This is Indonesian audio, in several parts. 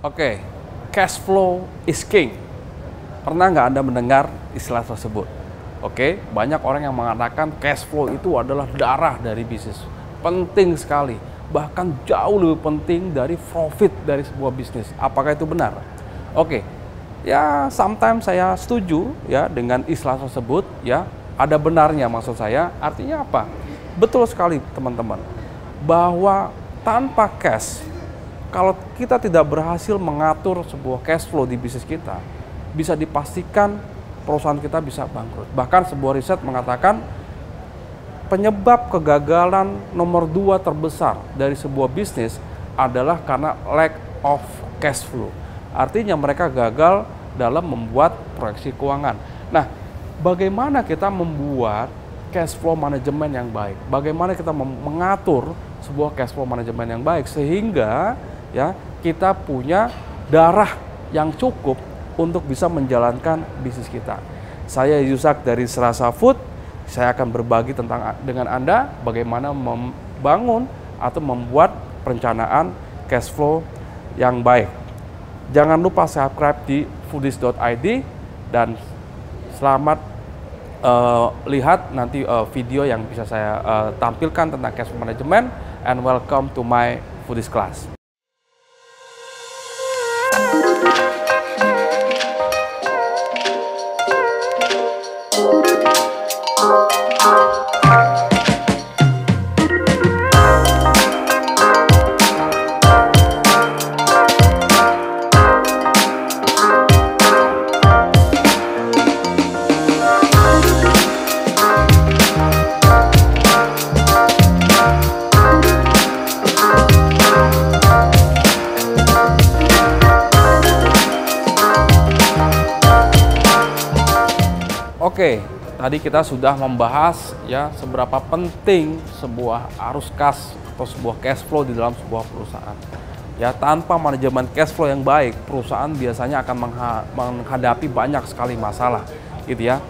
Oke, cash flow is king. Pernah nggak Anda mendengar istilah tersebut? Oke, banyak orang yang mengatakan cash flow itu adalah darah dari bisnis. Penting sekali, bahkan jauh lebih penting dari profit dari sebuah bisnis. Apakah itu benar? Oke, ya sometimes saya setuju ya dengan istilah tersebut ya. Ada benarnya maksud saya, artinya apa? Betul sekali teman-teman, bahwa tanpa cash, kalau kita tidak berhasil mengatur sebuah cash flow di bisnis kita, bisa dipastikan perusahaan kita bisa bangkrut. Bahkan sebuah riset mengatakan penyebab kegagalan nomor 2 terbesar dari sebuah bisnis adalah karena lack of cash flow. Artinya mereka gagal dalam membuat proyeksi keuangan. Nah, bagaimana kita membuat cash flow manajemen yang baik? Bagaimana kita mengatur sebuah cash flow manajemen yang baik sehingga ya kita punya darah yang cukup untuk bisa menjalankan bisnis kita. Saya Yusak dari Serasa Food. Saya akan berbagi dengan Anda bagaimana membangun atau membuat perencanaan cash flow yang baik. Jangan lupa subscribe di foodies.id dan selamat lihat nanti video yang bisa saya tampilkan tentang cash flow management, and welcome to my Foodies class. Oke, tadi kita sudah membahas ya seberapa penting sebuah arus kas atau sebuah cash flow di dalam sebuah perusahaan. Ya, tanpa manajemen cash flow yang baik, perusahaan biasanya akan menghadapi banyak sekali masalah, gitu ya.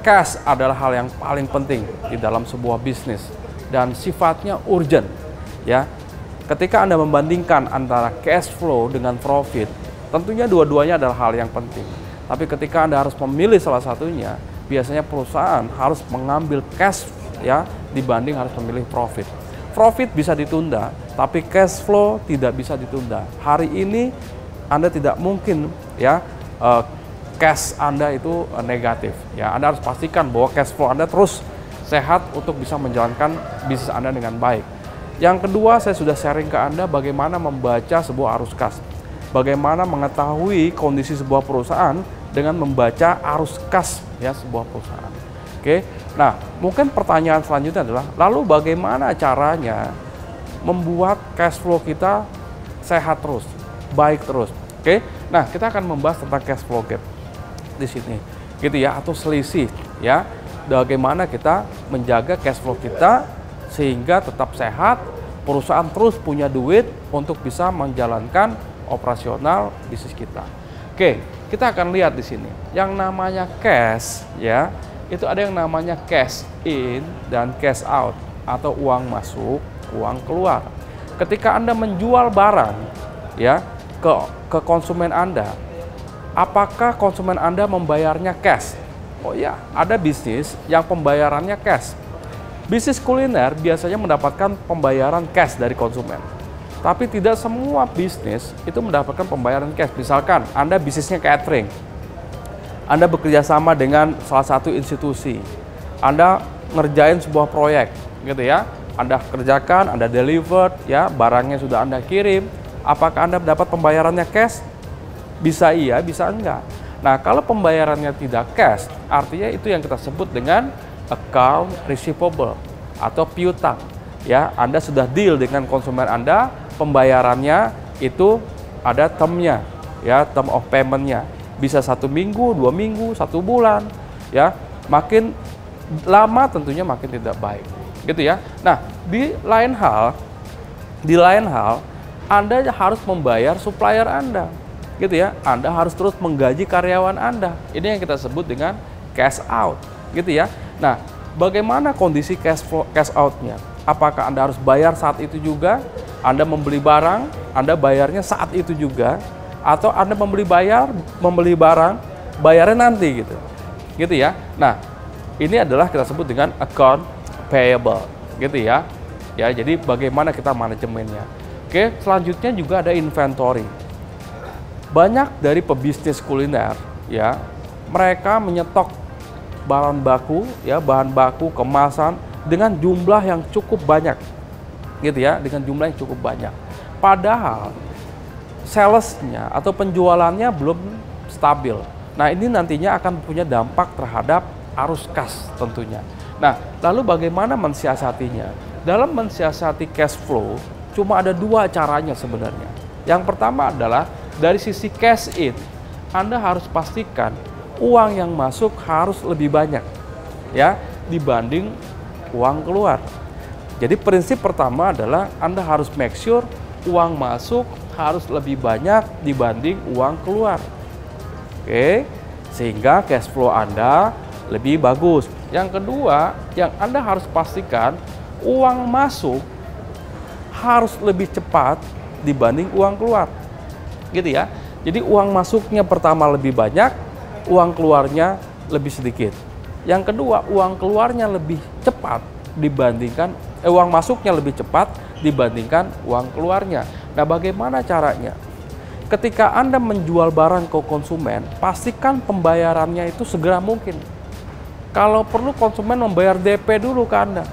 Cash adalah hal yang paling penting di dalam sebuah bisnis dan sifatnya urgent, ya. Ketika Anda membandingkan antara cash flow dengan profit, tentunya dua-duanya adalah hal yang penting. Tapi ketika Anda harus memilih salah satunya, biasanya perusahaan harus mengambil cash ya dibanding harus memilih profit. Profit bisa ditunda, tapi cash flow tidak bisa ditunda. Hari ini Anda tidak mungkin ya cash Anda itu negatif. Ya, Anda harus pastikan bahwa cash flow Anda terus sehat untuk bisa menjalankan bisnis Anda dengan baik. Yang kedua, saya sudah sharing ke Anda bagaimana membaca sebuah arus kas. Bagaimana mengetahui kondisi sebuah perusahaan dengan membaca arus kas ya sebuah perusahaan. Oke. Nah, mungkin pertanyaan selanjutnya adalah lalu bagaimana caranya membuat cash flow kita sehat terus, baik terus. Oke. Nah, kita akan membahas tentang cash flow gap di sini. Gitu ya, atau selisih ya. Bagaimana kita menjaga cash flow kita sehingga tetap sehat, perusahaan terus punya duit untuk bisa menjalankan operasional bisnis kita. Oke, kita akan lihat di sini. Yang namanya cash ya, itu ada yang namanya cash in dan cash out atau uang masuk, uang keluar. Ketika Anda menjual barang ya ke konsumen Anda, apakah konsumen Anda membayarnya cash? Oh ya, ada bisnis yang pembayarannya cash. Bisnis kuliner biasanya mendapatkan pembayaran cash dari konsumen. Tapi tidak semua bisnis itu mendapatkan pembayaran cash. Misalkan Anda bisnisnya catering, Anda bekerja sama dengan salah satu institusi, Anda ngerjain sebuah proyek, gitu ya. Anda kerjakan, Anda deliver, ya barangnya sudah Anda kirim. Apakah Anda dapat pembayarannya cash? Bisa iya, bisa enggak. Nah, kalau pembayarannya tidak cash, artinya itu yang kita sebut dengan account receivable atau piutang. Ya, Anda sudah deal dengan konsumen Anda, pembayarannya itu ada termnya, ya, term of payment-nya. Bisa 1 minggu, 2 minggu, 1 bulan, ya. Makin lama tentunya makin tidak baik, gitu ya. Nah, di lain hal, Anda harus membayar supplier Anda, gitu ya. Anda harus terus menggaji karyawan Anda. Ini yang kita sebut dengan cash out, gitu ya. Nah, bagaimana kondisi cash out-nya? Apakah Anda harus bayar saat itu juga? Anda membeli barang, Anda bayarnya saat itu juga? atau Anda membeli barang, bayarnya nanti gitu. Gitu ya. Nah, ini adalah kita sebut dengan account payable, gitu ya. Ya, jadi bagaimana kita manajemennya. Oke, selanjutnya juga ada inventory. Banyak dari pebisnis kuliner ya, mereka menyetok bahan baku, kemasan dengan jumlah yang cukup banyak. Gitu ya, dengan jumlah yang cukup banyak. Padahal salesnya atau penjualannya belum stabil. Nah, ini nantinya akan punya dampak terhadap arus kas tentunya. Nah, lalu bagaimana mensiasatinya? Dalam mensiasati cash flow, cuma ada dua caranya sebenarnya. Yang pertama adalah dari sisi cash in, Anda harus pastikan uang yang masuk harus lebih banyak ya dibanding uang keluar. Jadi prinsip pertama adalah Anda harus make sure uang masuk harus lebih banyak dibanding uang keluar. Oke, sehingga cash flow Anda lebih bagus. Yang kedua, yang Anda harus pastikan uang masuk harus lebih cepat dibanding uang keluar. Gitu ya. Jadi uang masuknya pertama lebih banyak, uang keluarnya lebih sedikit. Yang kedua, uang keluarnya lebih cepat dibandingkan uang masuknya lebih cepat dibandingkan uang keluarnya. Nah, bagaimana caranya? Ketika Anda menjual barang ke konsumen, pastikan pembayarannya itu segera mungkin. Kalau perlu konsumen membayar DP dulu ke Anda.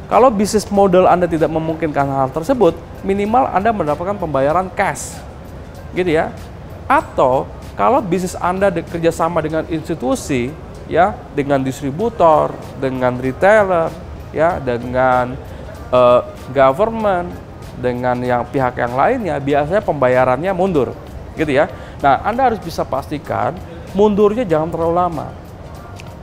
Kalau bisnis model Anda tidak memungkinkan hal tersebut, minimal Anda mendapatkan pembayaran cash. Gitu ya. Atau kalau bisnis Anda kerjasama dengan institusi, ya, dengan distributor, dengan retailer, ya, dengan government, dengan yang pihak yang lainnya, biasanya pembayarannya mundur, gitu ya. Nah, Anda harus bisa pastikan mundurnya jangan terlalu lama.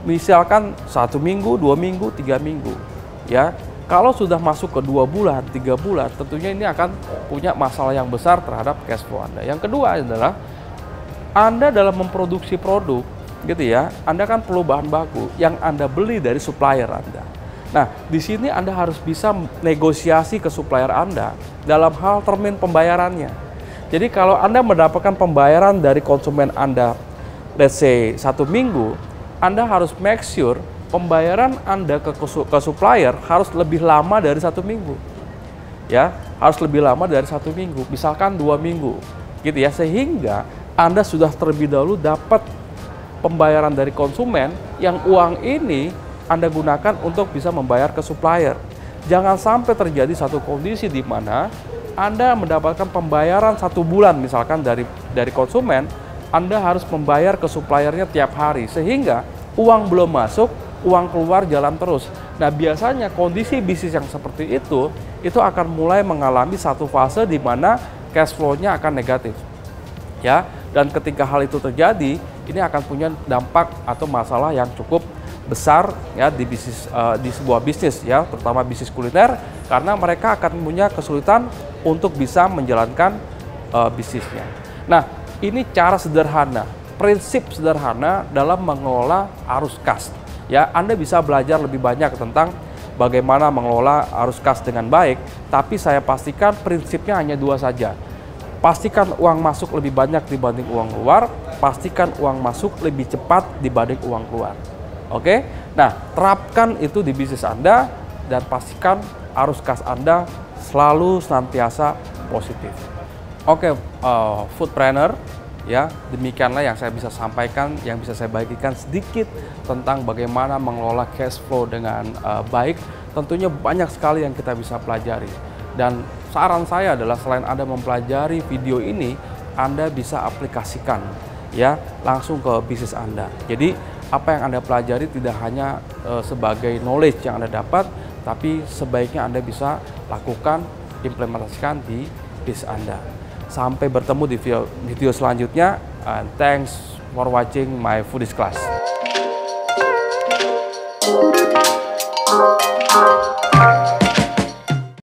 Misalkan 1 minggu, 2 minggu, 3 minggu, ya. Kalau sudah masuk ke 2 bulan, 3 bulan, tentunya ini akan punya masalah yang besar terhadap cash flow Anda. Yang kedua adalah Anda dalam memproduksi produk, gitu ya, Anda kan perlu bahan baku yang Anda beli dari supplier Anda. Nah, di sini Anda harus bisa negosiasi ke supplier Anda dalam hal termin pembayarannya. Jadi kalau Anda mendapatkan pembayaran dari konsumen Anda, let's say 1 minggu, Anda harus make sure pembayaran Anda ke supplier harus lebih lama dari 1 minggu. Ya, harus lebih lama dari 1 minggu, misalkan 2 minggu. Gitu ya, sehingga Anda sudah terlebih dahulu dapat pembayaran dari konsumen yang uang ini Anda gunakan untuk bisa membayar ke supplier. Jangan sampai terjadi satu kondisi di mana Anda mendapatkan pembayaran 1 bulan misalkan dari konsumen, Anda harus membayar ke suppliernya tiap hari sehingga uang belum masuk, uang keluar jalan terus. Nah, biasanya kondisi bisnis yang seperti itu akan mulai mengalami satu fase di mana cash flow-nya akan negatif. Ya, dan ketika hal itu terjadi, ini akan punya dampak atau masalah yang cukup besar ya di bisnis di sebuah bisnis ya, terutama bisnis kuliner, karena mereka akan punya kesulitan untuk bisa menjalankan bisnisnya. Nah, ini cara sederhana, prinsip sederhana dalam mengelola arus kas. Ya, Anda bisa belajar lebih banyak tentang bagaimana mengelola arus kas dengan baik, tapi saya pastikan prinsipnya hanya 2 saja. Pastikan uang masuk lebih banyak dibanding uang keluar, pastikan uang masuk lebih cepat dibanding uang keluar. Oke, nah terapkan itu di bisnis Anda dan pastikan arus kas Anda selalu senantiasa positif. Oke, Foodpreneur, ya demikianlah yang saya bisa sampaikan, yang bisa saya bagikan sedikit tentang bagaimana mengelola cash flow dengan baik. Tentunya banyak sekali yang kita bisa pelajari. Dan saran saya adalah selain Anda mempelajari video ini, Anda bisa aplikasikan ya langsung ke bisnis Anda. Jadi apa yang Anda pelajari tidak hanya sebagai knowledge yang Anda dapat, tapi sebaiknya Anda bisa lakukan, implementasikan di bisnis Anda. Sampai bertemu di video selanjutnya. And thanks for watching my foodies class.